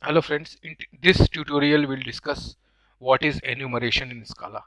Hello friends, in this tutorial we'll discuss what is enumeration in Scala.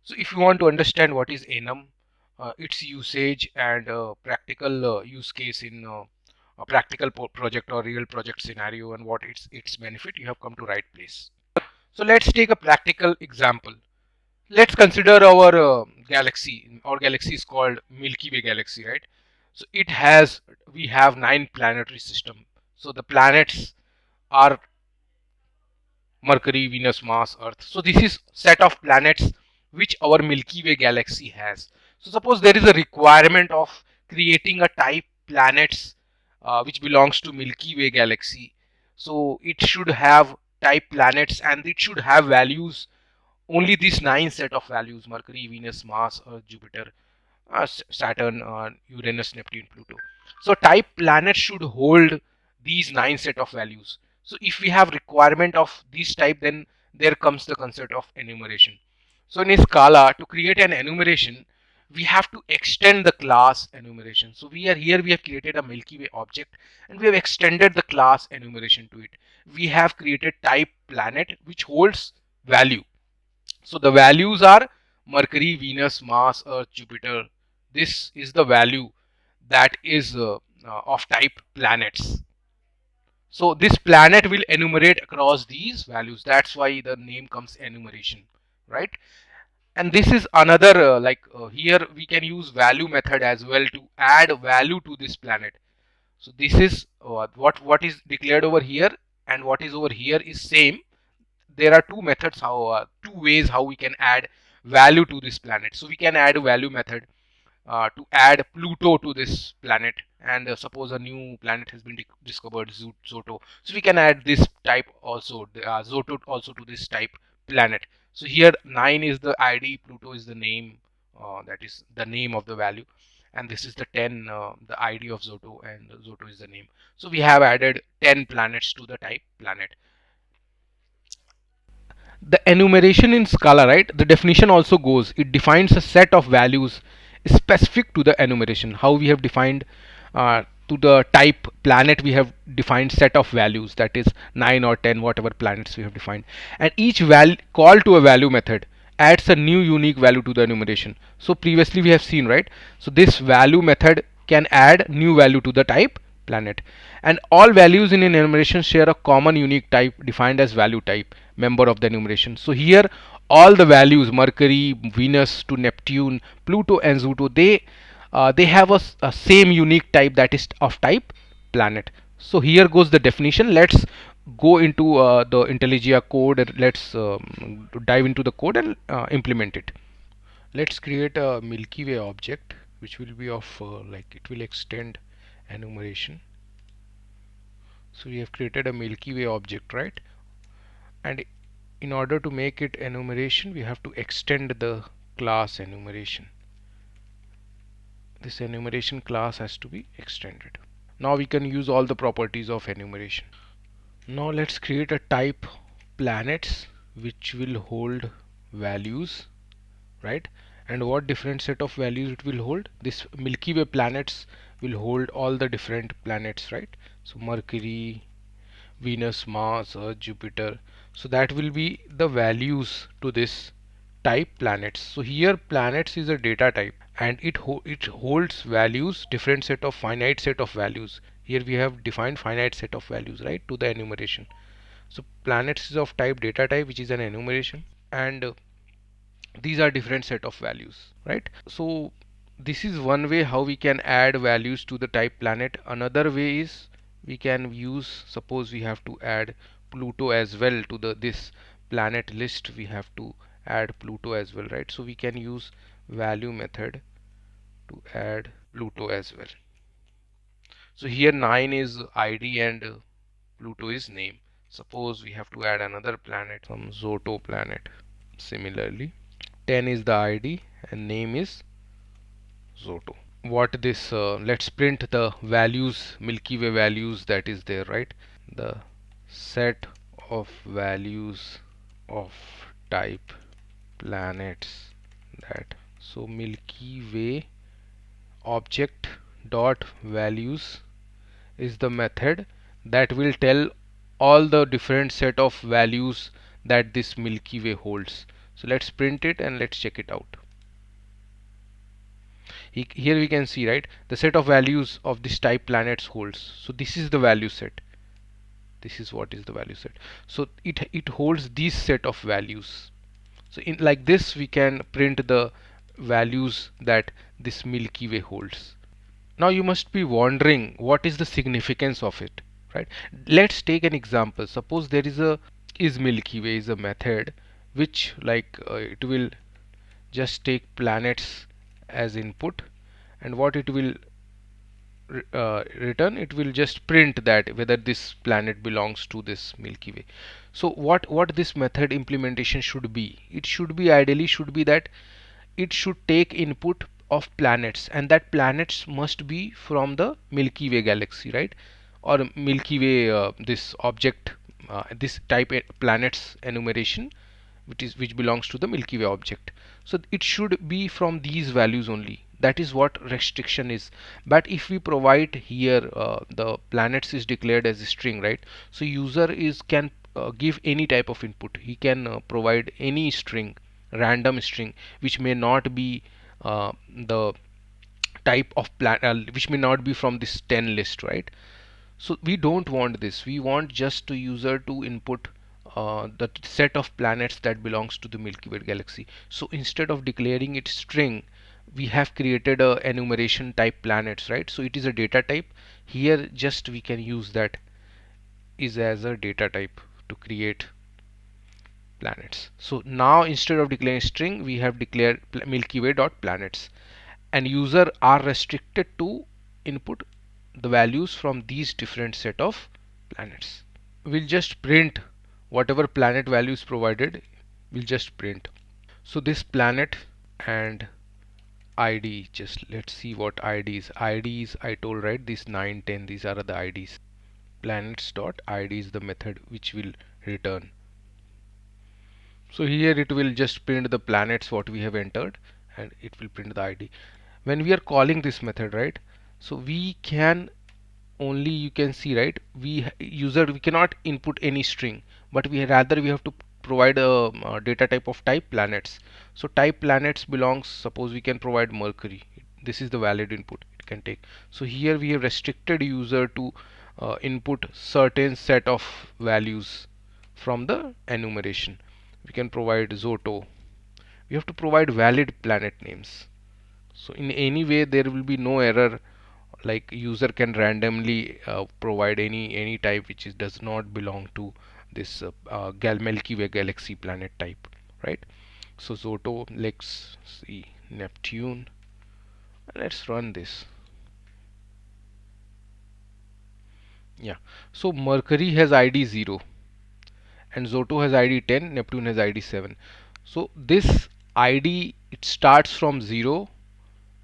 So if you want to understand what is enum, its usage and practical use case in a practical project or real project scenario and what its benefit, you have come to right place. So let's take a practical example. Let's consider our galaxy. Our galaxy is called Milky Way galaxy, right? So we have 9 planetary system. So the planets are Mercury, Venus, Mars, Earth. So this is set of planets which our Milky Way galaxy has. So suppose there is a requirement of creating a type planets which belongs to Milky Way galaxy. So it should have type planets and it should have values, only these 9 set of values: Mercury, Venus, Mars, Earth, Jupiter, Saturn, Uranus, Neptune, Pluto. So type planet should hold these 9 set of values. So if we have requirement of this type, then there comes the concept of enumeration. So in a Scala, to create an enumeration, we have to extend the class enumeration. So we have created a Milky Way object and we have extended the class enumeration to it. We have created type planet which holds value. So the values are Mercury, Venus, Mars, Earth, Jupiter. This is the value that is of type planets. So this planet will enumerate across these values. That's why the name comes enumeration, right? And this is another here we can use value method as well to add value to this planet. So this is what is declared over here and what is over here is same. There are two ways how we can add value to this planet. So we can add a value method to add Pluto to this planet, and suppose a new planet has been discovered, Zoto. So we can add this type also, Zoto also, to this type planet. So here 9 is the ID, Pluto is the name, that is the name of the value, and this is the 10, the ID of Zoto, and Zoto is the name. So we have added 10 planets to the type planet. The enumeration in Scala, right? The definition also goes, it defines a set of values specific to the enumeration. How we have defined to the type planet, we have defined set of values, that is 9 or 10, whatever planets we have defined. And each call to a value method adds a new unique value to the enumeration. So previously we have seen, right? So this value method can add new value to the type planet, and all values in an enumeration share a common unique type defined as value type member of the enumeration. So here all the values, Mercury, Venus to Neptune, Pluto and Pluto, they have a same unique type, that is of type planet. So here goes the definition. Let's go into the IntelliJ code and let's dive into the code and implement it. Let's create a Milky Way object which will be of it will extend enumeration. So we have created a Milky Way object, right? And in order to make it enumeration, we have to extend the class enumeration. This enumeration class has to be extended. Now we can use all the properties of enumeration. Now let's create a type planets which will hold values, right? And what different set of values it will hold? This Milky Way planets will hold all the different planets, right? So Mercury, Venus, Mars, Earth, Jupiter. So that will be the values to this type planets. So here planets is a data type and it holds values, different set of finite set of values. Here we have defined finite set of values, right, to the enumeration. So planets is of type data type, which is an enumeration, and these are different set of values, right? So this is one way how we can add values to the type planet. Another way is we can use, suppose we have to add Pluto as well to the this planet list, we have to add Pluto as well, right? So we can use value method to add Pluto as well. So here 9 is ID and Pluto is name. Suppose we have to add another planet, some Zoto planet. Similarly 10 is the ID and name is Zoto. What this let's print the values, Milky Way values, that is there, right? The set of values of type planets, that. So Milky Way object dot values is the method that will tell all the different set of values that this Milky Way holds. So let's print it and let's check it out. Here we can see, right, the set of values of this type planets holds. So this is the value set. This is what is the value set. So it holds this set of values. So in like this we can print the values that this Milky Way holds. Now you must be wondering what is the significance of it, right? Let's take an example. Suppose there is Milky Way is a method which it will just take planets as input, and what it will return, it will just print that whether this planet belongs to this Milky Way. So what this method implementation should be, it should be ideally should be that it should take input of planets, and that planets must be from the Milky Way galaxy, right? Or Milky Way this object, this type planets enumeration which belongs to the Milky Way object. So it should be from these values only. That is what restriction is. But if we provide here the planets is declared as a string, right? So user is can give any type of input. He can provide any string, random string, which may not be the type of which may not be from this 10 list, right? So we don't want this. We want just to user to input the set of planets that belongs to the Milky Way galaxy. So instead of declaring it string, we have created a enumeration type planets, right? So it is a data type. Here just we can use that is as a data type to create planets. So now instead of declaring string, we have declared Milky Way dot planets, and user are restricted to input the values from these different set of planets. We'll just print whatever planet values provided. We'll just print. So this planet and ID, just let's see what IDs. IDs I told, right, these 9, 10, these are the IDs. Planets dot ID is the method which will return. So here it will just print the planets what we have entered, and it will print the ID. When we are calling this method, right, so we can only, you can see, right, we cannot input any string, but we have to provide a data type of type planets. So type planets belongs, suppose we can provide Mercury. This is the valid input it can take. So here we have restricted user to input certain set of values from the enumeration. We can provide Zoto. We have to provide valid planet names. So in any way there will be no error, like user can randomly provide any type which does not belong to this Milky Way galaxy planet type, right? So Zoto, let's see, Neptune. Let's run this. Yeah, so Mercury has ID 0 and Zoto has ID 10, Neptune has ID 7. So this ID, it starts from 0,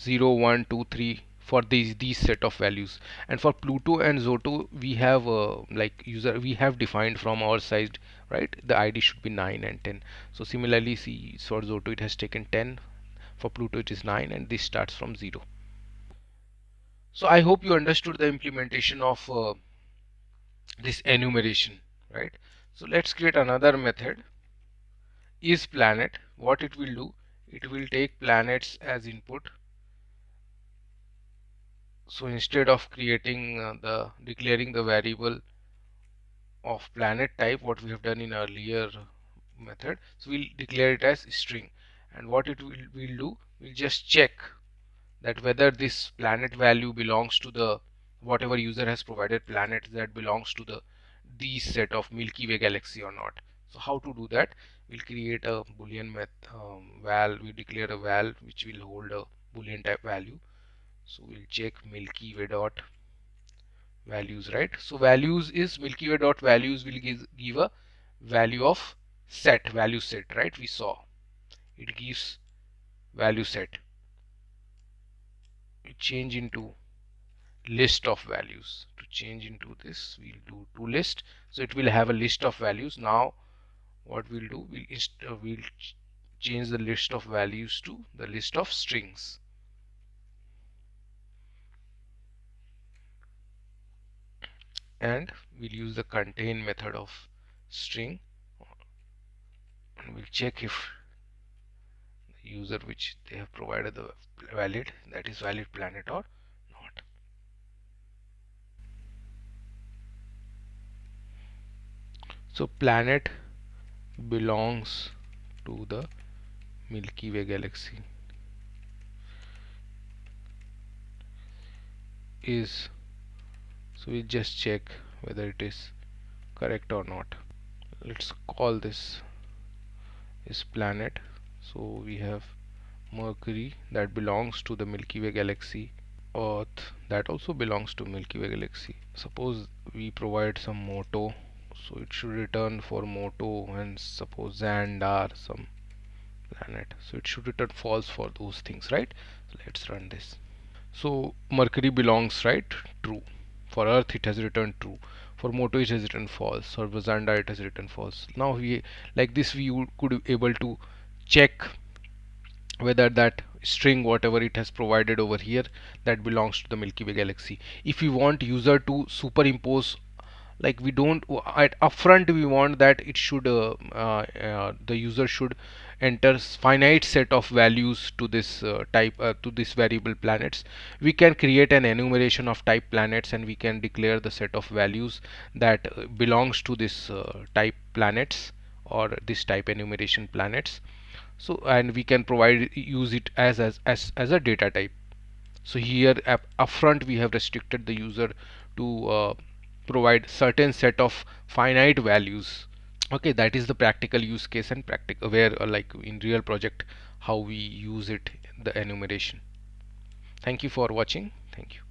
0, 1, 2, 3 for these set of values, and for Pluto and Zoto we have we have defined from our side, right, the ID should be 9 and 10. So similarly, see, for Zoto it has taken 10, for Pluto it is 9, and this starts from 0. So I hope you understood the implementation of this enumeration, right? So let's create another method, is planet. What it will do, it will take planets as input. So instead of creating the declaring the variable of planet type, what we have done in earlier method, so we'll declare it as string, and what it will do, we'll just check that whether this planet value belongs to the whatever user has provided planet that belongs to the these set of Milky Way galaxy or not. So how to do that, we'll create a boolean val, we declare a val which will hold a boolean type value. So we'll check Milky Way dot values, right? So values is Milky Way dot values will give a value of set, value set, right? We saw it gives value set. We change into list of values. To change into this, we'll do to list, so it will have a list of values. Now what we'll do, we'll change the list of values to the list of strings. and we'll use the contain method of string, and we'll check if the user which they have provided the valid, that is valid planet or not. So planet belongs to the Milky Way galaxy is, so we just check whether it is correct or not. Let's call this is planet. So we have Mercury that belongs to the Milky Way galaxy, Earth that also belongs to Milky Way galaxy. Suppose we provide some motto, so it should return for motto, and suppose Xandar some planet, so it should return false for those things, right? So let's run this. So Mercury belongs, right, true. For Earth it has returned true. For Moto it has written false. For Xandar it has written false. Now we, like this, we could able to check whether that string whatever it has provided over here that belongs to the Milky Way galaxy. If we want user to superimpose, like we don't at upfront we want that it should the user should enter finite set of values to this type to this variable planets, we can create an enumeration of type planets and we can declare the set of values that belongs to this type planets or this type enumeration planets. So and we can provide use it as a data type. So here upfront we have restricted the user to provide certain set of finite values. Okay, that is the practical use case and practical where like in real project how we use it, the enumeration. Thank you for watching. Thank you.